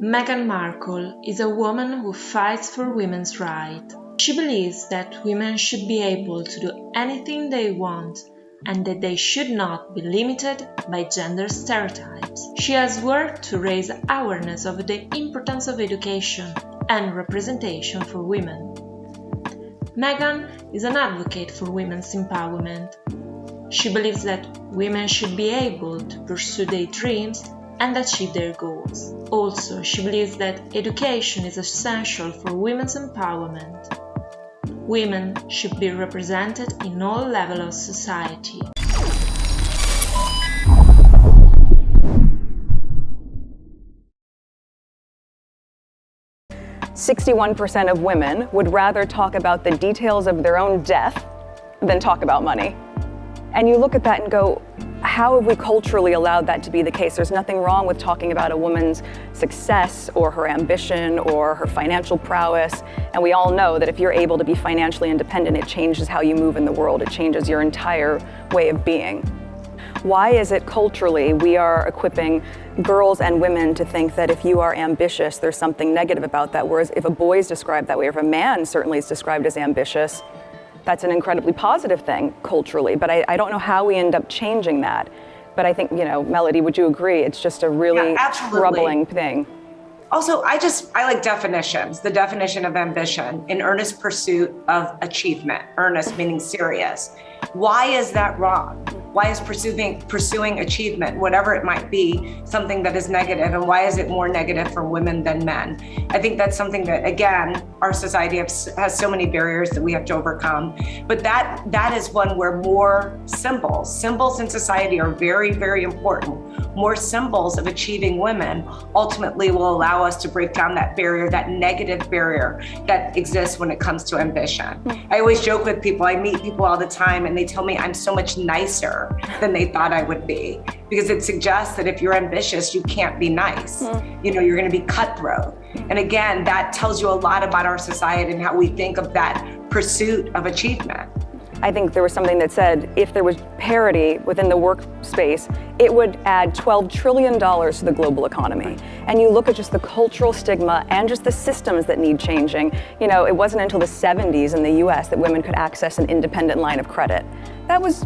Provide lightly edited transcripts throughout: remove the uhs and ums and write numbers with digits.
Meghan Markle is a woman who fights for women's rights. She believes that women should be able to do anything they want and that they should not be limited by gender stereotypes. She has worked to raise awareness of the importance of education and representation for women. Meghan is an advocate for women's empowerment. She believes that women should be able to pursue their dreams and achieve their goals. Also, she believes that education is essential for women's empowerment. Women should be represented in all levels of society. "61% of women would rather talk about the details of their own death than talk about money." And you look at that and go, how have we culturally allowed that to be the case? There's nothing wrong with talking about a woman's success or her ambition or her financial prowess. And we all know that if you're able to be financially independent, it changes how you move in the world. It changes your entire way of being. Why is it culturally we are equipping girls and women to think that if you are ambitious, there's something negative about that? Whereas if a boy is described that way, or if a man certainly is described as ambitious, that's an incredibly positive thing culturally, but I don't know how we end up changing that. But I think, Melody, would you agree? It's just a really troubling thing. Also, I like definitions. The definition of ambition, in earnest pursuit of achievement. Earnest meaning serious. Why is that wrong? Why is pursuing achievement, whatever it might be, something that is negative? And why is it more negative for women than men? I think that's something that, again, our society has so many barriers that we have to overcome. But that is one where more symbols in society are very, very important. More symbols of achieving women ultimately will allow us to break down that barrier, that negative barrier that exists when it comes to ambition. I always joke with people, I meet people all the time and they tell me I'm so much nicer than they thought I would be, because it suggests that if you're ambitious, you can't be nice. You're going to be cutthroat. And again, that tells you a lot about our society and how we think of that pursuit of achievement. I think there was something that said if there was parity within the workspace, it would add $12 trillion to the global economy. And you look at just the cultural stigma and just the systems that need changing. It wasn't until the 70s in the US that women could access an independent line of credit. That was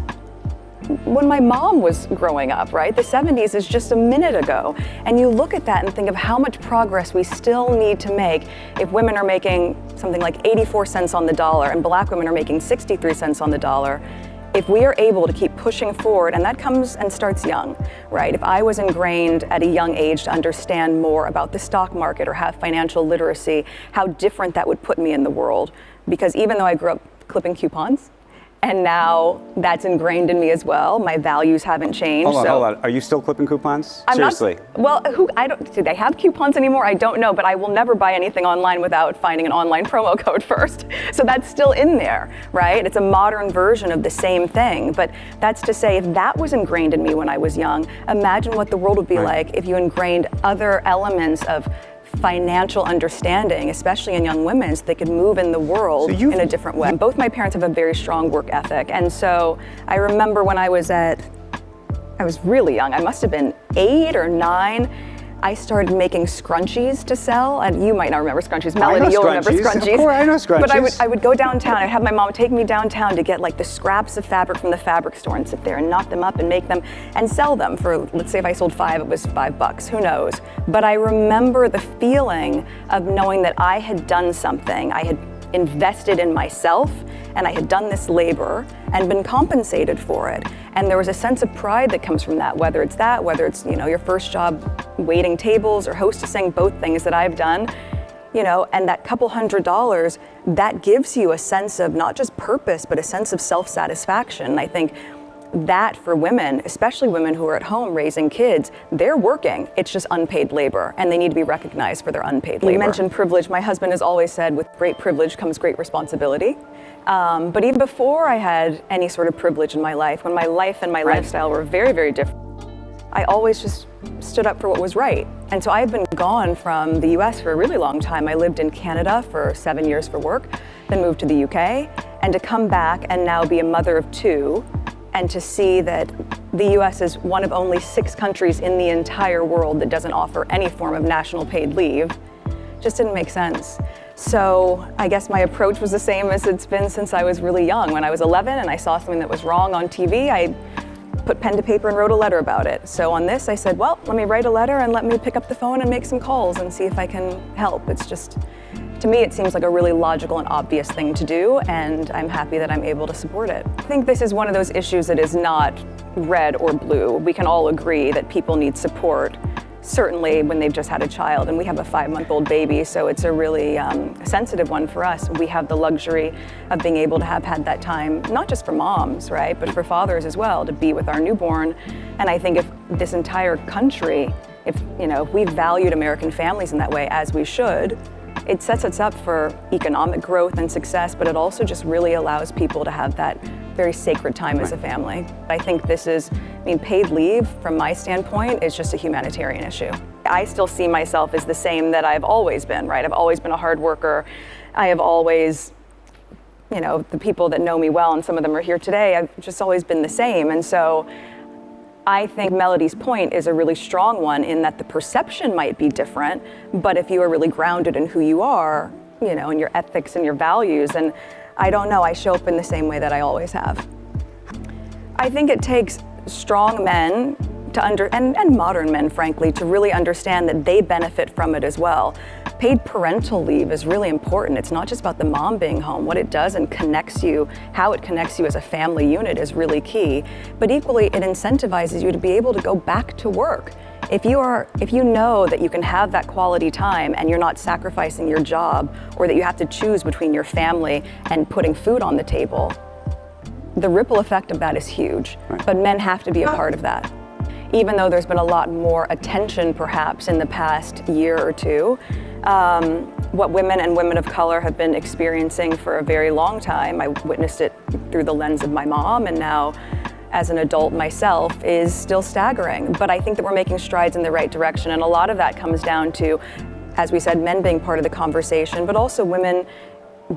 when my mom was growing up, right? The 70s is just a minute ago. And you look at that and think of how much progress we still need to make if women are making something like 84 cents on the dollar and black women are making 63 cents on the dollar. If we are able to keep pushing forward, and that comes and starts young, right? If I was ingrained at a young age to understand more about the stock market or have financial literacy, how different that would put me in the world. Because even though I grew up clipping coupons, and now that's ingrained in me as well. My values haven't changed. Hold on. Are you still clipping coupons? Seriously? Do they have coupons anymore? I don't know, but I will never buy anything online without finding an online promo code first. So that's still in there, right? It's a modern version of the same thing. But that's to say, if that was ingrained in me when I was young, imagine what the world would be like if you ingrained other elements of financial understanding, especially in young women, so they could move in the world in a different way. Both my parents have a very strong work ethic. And so I remember when I was really young, I must have been 8 or 9, I started making scrunchies to sell. And you might not remember scrunchies. Melody, you'll remember scrunchies. Of course, I know scrunchies. But I would go downtown. I'd have my mom take me downtown to get like the scraps of fabric from the fabric store and sit there and knock them up and make them and sell them for, let's say if I sold 5, it was $5, who knows. But I remember the feeling of knowing that I had done something. I had invested in myself and I had done this labor and been compensated for it. And there was a sense of pride that comes from that, whether it's your first job waiting tables or hostessing, both things that I've done, and that couple $100, that gives you a sense of not just purpose, but a sense of self-satisfaction. And I think that for women, especially women who are at home raising kids, they're working. It's just unpaid labor, and they need to be recognized for their unpaid labor. You mentioned privilege. My husband has always said, with great privilege comes great responsibility. But even before I had any sort of privilege in my life, when my life and my lifestyle were very, very different, I always just stood up for what was right. And so I've been gone from the US for a really long time. I lived in Canada for 7 years for work, then moved to the UK, and to come back and now be a mother of 2, and to see that the US is one of only 6 countries in the entire world that doesn't offer any form of national paid leave. Just didn't make sense. So I guess my approach was the same as it's been since I was really young. When I was 11 and I saw something that was wrong on TV, I put pen to paper and wrote a letter about it. So on this, I said, well, let me write a letter and let me pick up the phone and make some calls and see if I can help. It's just, to me, it seems like a really logical and obvious thing to do, and I'm happy that I'm able to support it. I think this is one of those issues that is not red or blue. We can all agree that people need support, certainly when they've just had a child, and we have a 5-month-old baby, so it's a really sensitive one for us. We have the luxury of being able to have had that time, not just for moms, right, but for fathers as well, to be with our newborn. And I think if this entire country, if we valued American families in that way, as we should, it sets us up for economic growth and success, but it also just really allows people to have that very sacred time as a family. I think this is, paid leave from my standpoint is just a humanitarian issue. I still see myself as the same that I've always been, right? I've always been a hard worker. I have always, the people that know me well, and some of them are here today, I've just always been the same. And so I think Melody's point is a really strong one in that the perception might be different, but if you are really grounded in who you are, in your ethics and your values, and I don't know, I show up in the same way that I always have. I think it takes strong men and modern men, frankly, to really understand that they benefit from it as well. Paid parental leave is really important. It's not just about the mom being home. What it does and connects you, how it connects you as a family unit is really key. But equally, it incentivizes you to be able to go back to work. If you know that you can have that quality time and you're not sacrificing your job, or that you have to choose between your family and putting food on the table, the ripple effect of that is huge. Right. But men have to be a part of that. Even though there's been a lot more attention perhaps in the past year or two, what women and women of color have been experiencing for a very long time, I witnessed it through the lens of my mom, and now as an adult myself, is still staggering. But I think that we're making strides in the right direction, and a lot of that comes down to, as we said, men being part of the conversation, but also women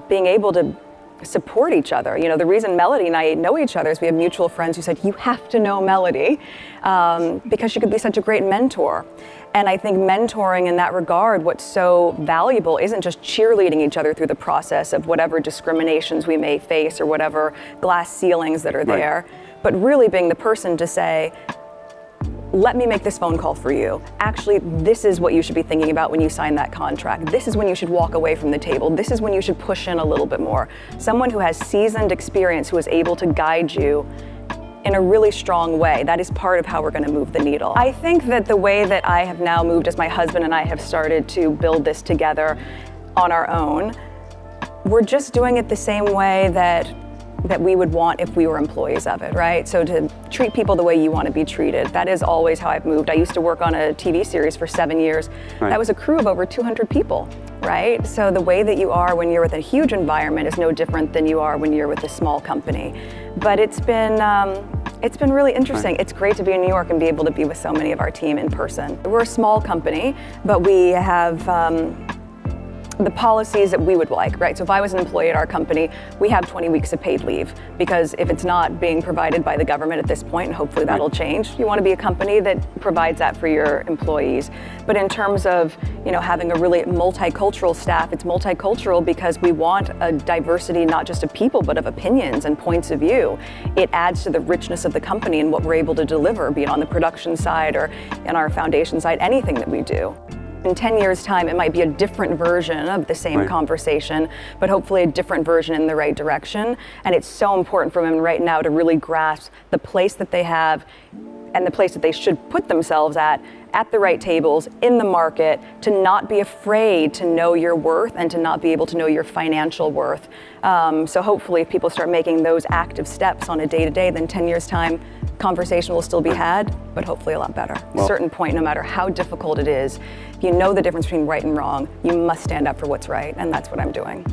being able to support each other. The reason Melody and I know each other is we have mutual friends who said, you have to know Melody because she could be such a great mentor. And I think mentoring in that regard, what's so valuable isn't just cheerleading each other through the process of whatever discriminations we may face or whatever glass ceilings that are there, but really being the person to say, let me make this phone call for you. Actually, this is what you should be thinking about when you sign that contract. This is when you should walk away from the table. This is when you should push in a little bit more. Someone who has seasoned experience, who is able to guide you in a really strong way. That is part of how we're going to move the needle. I think that the way that I have now moved, as my husband and I have started to build this together on our own, we're just doing it the same way that we would want if we were employees of it, right? So to treat people the way you want to be treated, that is always how I've moved. I used to work on a TV series for 7 years. Right. That was a crew of over 200 people, right? So the way that you are when you're with a huge environment is no different than you are when you're with a small company. But it's been really interesting. Right. It's great to be in New York and be able to be with so many of our team in person. We're a small company, but we have the policies that we would like, right? So if I was an employee at our company, we have 20 weeks of paid leave, because if it's not being provided by the government at this point, and hopefully that'll change, you want to be a company that provides that for your employees. But in terms of, having a really multicultural staff, it's multicultural because we want a diversity, not just of people, but of opinions and points of view. It adds to the richness of the company and what we're able to deliver, be it on the production side or in our foundation side, anything that we do. In 10 years' time, it might be a different version of the same conversation, but hopefully a different version in the right direction. And it's so important for women right now to really grasp the place that they have and the place that they should put themselves at the right tables, in the market, to not be afraid to know your worth and to not be able to know your financial worth. So hopefully if people start making those active steps on a day-to-day, then 10 years' time, conversation will still be had, but hopefully a lot better. At a certain point, no matter how difficult it is, if you know the difference between right and wrong, you must stand up for what's right, and that's what I'm doing.